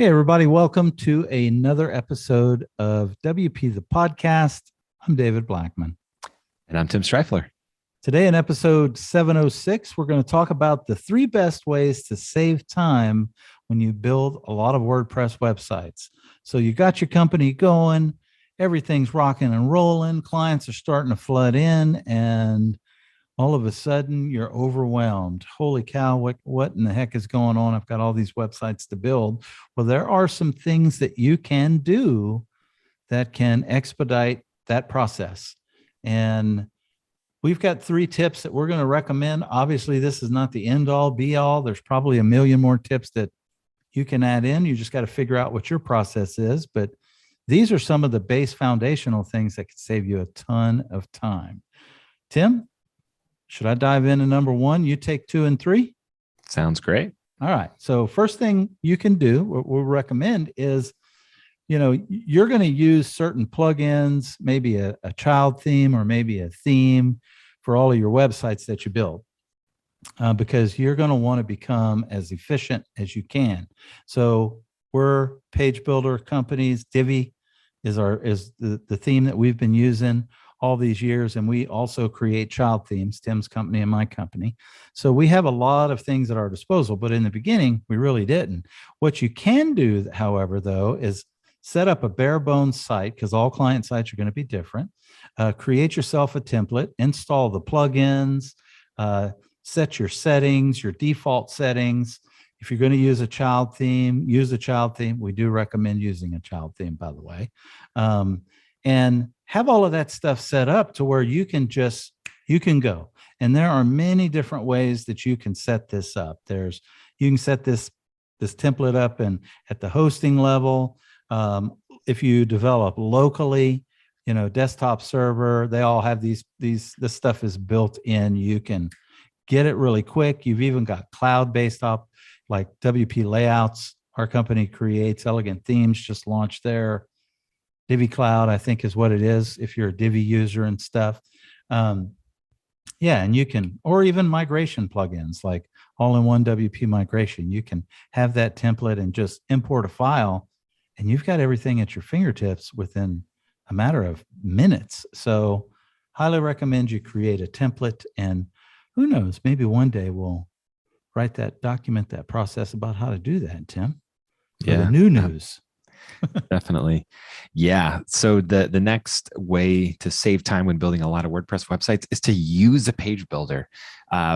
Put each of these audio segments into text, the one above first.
Hey, everybody, welcome to another episode of WP the Podcast. I'm David Blackman. And I'm Tim Streifler. Today, in episode 706, we're going to talk about the 3 best ways to save time when you build a lot of WordPress websites. So you got your company going, everything's rocking and rolling, clients are starting to flood in, and all of a sudden you're overwhelmed. Holy cow, what in the heck is going on? I've got all these websites to build. Well, there are some things that you can do that can expedite that process. And we've got 3 tips that we're going to recommend. Obviously, this is not the end all be all. There's probably a million more tips that you can add in. You just got to figure out what your process is. But these are some of the base foundational things that can save you a ton of time. Tim, should I dive into number 1? You take 2 and 3? Sounds great. All right. So first thing you can do, what we'll recommend is, you're going to use certain plugins, maybe a child theme or maybe a theme for all of your websites that you build, because you're going to want to become as efficient as you can. So we're page builder companies. Divi is the theme that we've been using all these years, and we also create child themes, Tim's company and my company. So we have a lot of things at our disposal, but in the beginning, we really didn't. What you can do, however, though, is set up a bare bones site, because all client sites are going to be different. Create yourself a template, install the plugins, set your settings, your default settings. If you're going to use a child theme, use a child theme. We do recommend using a child theme, by the way. And have all of that stuff set up to where you can go. And there are many different ways that you can set this up. You can set this template up and at the hosting level. If you develop locally, desktop server, they all have this stuff is built in. You can get it really quick. You've even got cloud-based like WP Layouts. Our company creates elegant themes, just launched their Divi Cloud, I think is what it is, if you're a Divi user and stuff. And you can, or even migration plugins like all-in-one WP migration. You can have that template and just import a file, and you've got everything at your fingertips within a matter of minutes. So highly recommend you create a template, and who knows, maybe one day we'll document that process about how to do that, Tim. For the new news. Definitely. Yeah. So the next way to save time when building a lot of WordPress websites is to use a page builder.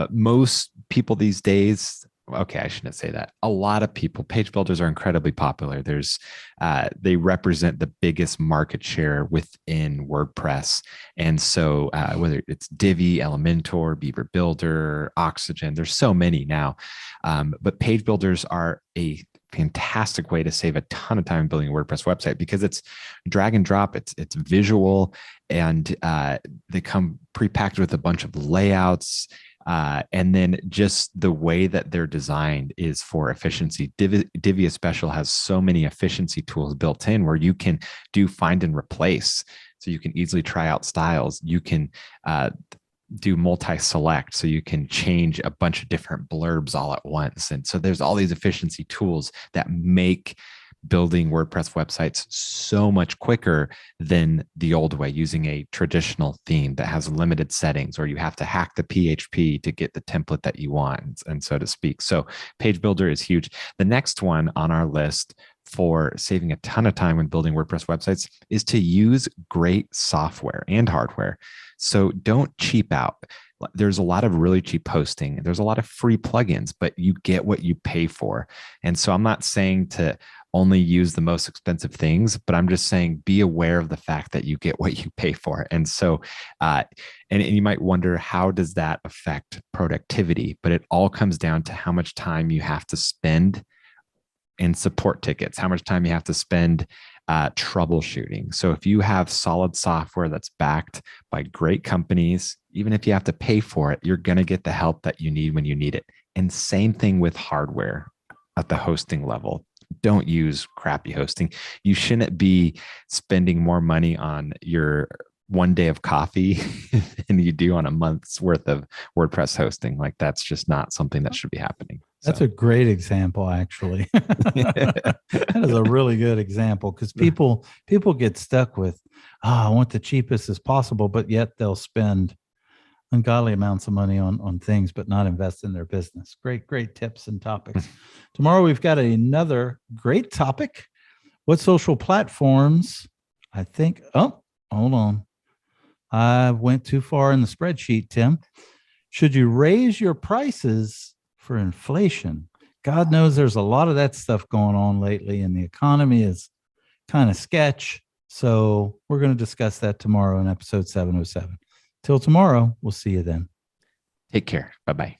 Most people these days, okay, I shouldn't say that. A lot of people, page builders are incredibly popular. They represent the biggest market share within WordPress. And so whether it's Divi, Elementor, Beaver Builder, Oxygen, there's so many now. But page builders are a fantastic way to save a ton of time building a WordPress website, because it's drag and drop, it's visual, and they come pre-packaged with a bunch of layouts. And then just the way that they're designed is for efficiency. Divi especially has so many efficiency tools built in where you can do find and replace. So you can easily try out styles. You can do multi-select, so you can change a bunch of different blurbs all at once. And so there's all these efficiency tools that make building WordPress websites so much quicker than the old way, using a traditional theme that has limited settings, or you have to hack the PHP to get the template that you want, and so to speak. So page builder is huge. The next one on our list for saving a ton of time when building WordPress websites is to use great software and hardware. So don't cheap out. There's a lot of really cheap hosting. There's a lot of free plugins, but you get what you pay for. And so I'm not saying to only use the most expensive things, but I'm just saying be aware of the fact that you get what you pay for. And so, and you might wonder, how does that affect productivity? But it all comes down to how much time you have to spend in support tickets, how much time you have to spend troubleshooting. So if you have solid software that's backed by great companies, even if you have to pay for it, you're going to get the help that you need when you need it. And same thing with hardware at the hosting level. Don't use crappy hosting. You shouldn't be spending more money on your one day of coffee than you do on a month's worth of WordPress hosting. Like that's just not something that should be happening. That's a great example, actually. That is a really good example because people get stuck with, I want the cheapest as possible, but yet they'll spend ungodly amounts of money on things, but not invest in their business. Great tips and topics. Tomorrow we've got another great topic. What social platforms? I think. Oh, hold on. I went too far in the spreadsheet, Tim. Should you raise your prices for inflation? God knows there's a lot of that stuff going on lately, and the economy is kind of sketch. So we're going to discuss that tomorrow in episode 707. Till tomorrow, we'll see you then. Take care. Bye-bye.